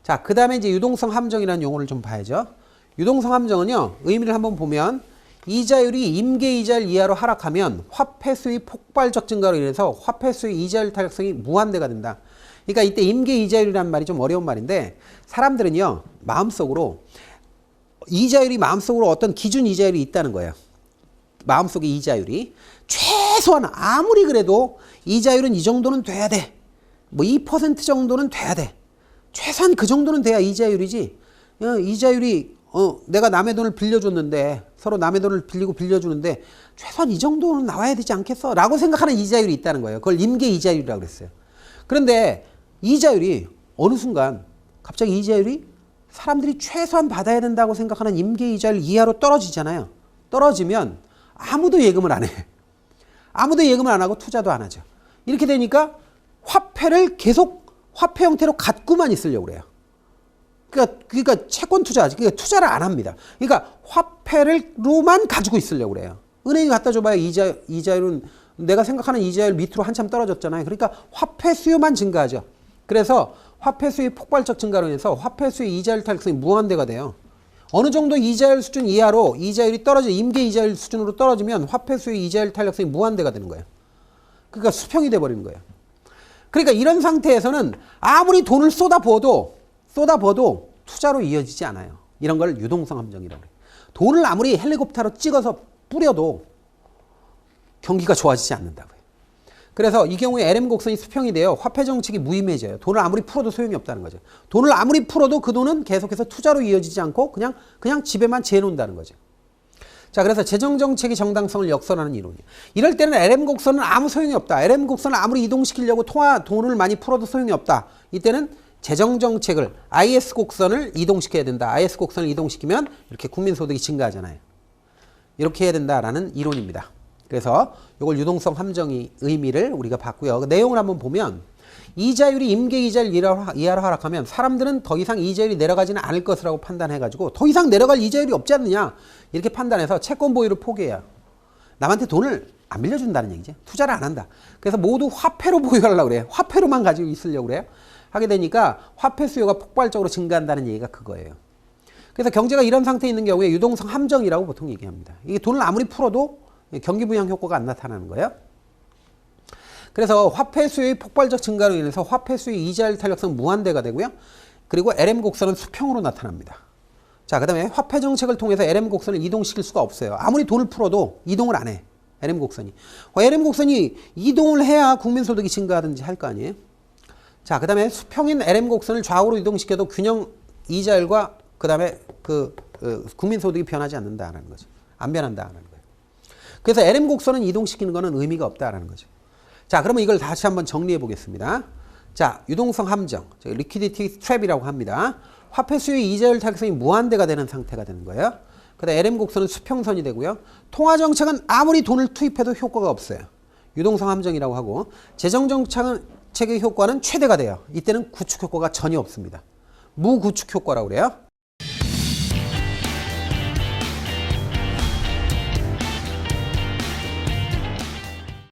자, 그 다음에 이제 유동성 함정이라는 용어를 좀 봐야죠. 유동성 함정은요, 의미를 한번 보면 이자율이 임계이자율 이하로 하락하면 화폐 수의 폭발적 증가로 인해서 화폐 수의 이자율 탄력성이 무한대가 된다. 그러니까 이때 임계이자율이라는 말이 좀 어려운 말인데 사람들은요, 마음속으로 이자율이 마음속으로 어떤 기준 이자율이 있다는 거예요. 마음속의 이자율이 최소한 아무리 그래도 이자율은 이 정도는 돼야 돼. 뭐 2% 정도는 돼야 돼. 최소한 그 정도는 돼야 이자율이지. 이자율이 내가 남의 돈을 빌려줬는데 서로 남의 돈을 빌리고 빌려주는데 최소한 이 정도는 나와야 되지 않겠어? 라고 생각하는 이자율이 있다는 거예요. 그걸 임계 이자율이라고 그랬어요. 그런데 이자율이 어느 순간 갑자기 이자율이 사람들이 최소한 받아야 된다고 생각하는 임계 이자율 이하로 떨어지잖아요. 떨어지면 아무도 예금을 안 해. 아무도 예금을 안 하고 투자도 안 하죠. 이렇게 되니까 화폐를 계속 화폐 형태로 갖고만 있으려고 그래요. 그러니까 채권 투자, 그러니까 투자를 안 합니다. 그러니까 화폐로만 가지고 있으려고 그래요. 은행이 갖다 줘봐야 이자율은 내가 생각하는 이자율 밑으로 한참 떨어졌잖아요. 그러니까 화폐 수요만 증가하죠. 그래서 화폐 수요의 폭발적 증가로 인해서 화폐 수요의 이자율 탄력성이 무한대가 돼요. 어느 정도 이자율 수준 이하로 이자율이 떨어져 임계 이자율 수준으로 떨어지면 화폐 수요의 이자율 탄력성이 무한대가 되는 거예요. 그러니까 수평이 돼버리는 거예요. 그러니까 이런 상태에서는 아무리 돈을 쏟아부어도 투자로 이어지지 않아요. 이런 걸 유동성 함정이라고 해요. 돈을 아무리 헬리콥터로 찍어서 뿌려도 경기가 좋아지지 않는다고요. 그래서 이 경우에 LM 곡선이 수평이 돼요. 화폐 정책이 무의미해져요. 돈을 아무리 풀어도 소용이 없다는 거죠. 돈을 아무리 풀어도 그 돈은 계속해서 투자로 이어지지 않고 그냥 집에만 재놓는다는 거죠. 자, 그래서 재정정책의 정당성을 역설하는 이론이에요. 이럴 때는 LM 곡선은 아무 소용이 없다. LM 곡선을 아무리 이동시키려고 돈을 많이 풀어도 소용이 없다. 이때는 재정정책을 IS 곡선을 이동시켜야 된다. IS 곡선을 이동시키면 이렇게 국민소득이 증가하잖아요. 이렇게 해야 된다라는 이론입니다. 그래서 이걸 유동성 함정의 의미를 우리가 봤고요. 그 내용을 한번 보면 이자율이 임계이자율 이하로 하락하면 사람들은 더 이상 이자율이 내려가지는 않을 것이라고 판단해가지고 더 이상 내려갈 이자율이 없지 않느냐 이렇게 판단해서 채권 보유를 포기해요. 남한테 돈을 안 빌려준다는 얘기죠. 투자를 안 한다. 그래서 모두 화폐로 보유하려고 그래요. 화폐로만 가지고 있으려고 그래요. 하게 되니까 화폐 수요가 폭발적으로 증가한다는 얘기가 그거예요. 그래서 경제가 이런 상태에 있는 경우에 유동성 함정이라고 보통 얘기합니다. 이게 돈을 아무리 풀어도 경기 부양 효과가 안 나타나는 거예요. 그래서 화폐 수요의 폭발적 증가로 인해서 화폐 수요의 이자율 탄력성 무한대가 되고요. 그리고 LM 곡선은 수평으로 나타납니다. 자, 그 다음에 화폐 정책을 통해서 LM 곡선을 이동시킬 수가 없어요. 아무리 돈을 풀어도 이동을 안 해. LM 곡선이. LM 곡선이 이동을 해야 국민소득이 증가하든지 할 거 아니에요. 자, 그 다음에 수평인 LM 곡선을 좌우로 이동시켜도 균형 이자율과 그 다음에 국민소득이 변하지 않는다라는 거죠. 안 변한다라는 거예요. 그래서 LM 곡선은 이동시키는 거는 의미가 없다라는 거죠. 자, 그러면 이걸 다시 한번 정리해 보겠습니다. 자, 유동성 함정, 리퀴디티 트랩이라고 합니다. 화폐 수요의 이자율 탄력성이 무한대가 되는 상태가 되는 거예요. 그다음 LM 곡선은 수평선이 되고요. 통화 정책은 아무리 돈을 투입해도 효과가 없어요. 유동성 함정이라고 하고 재정 정책의 효과는 최대가 돼요. 이때는 구축 효과가 전혀 없습니다. 무구축 효과라고 그래요.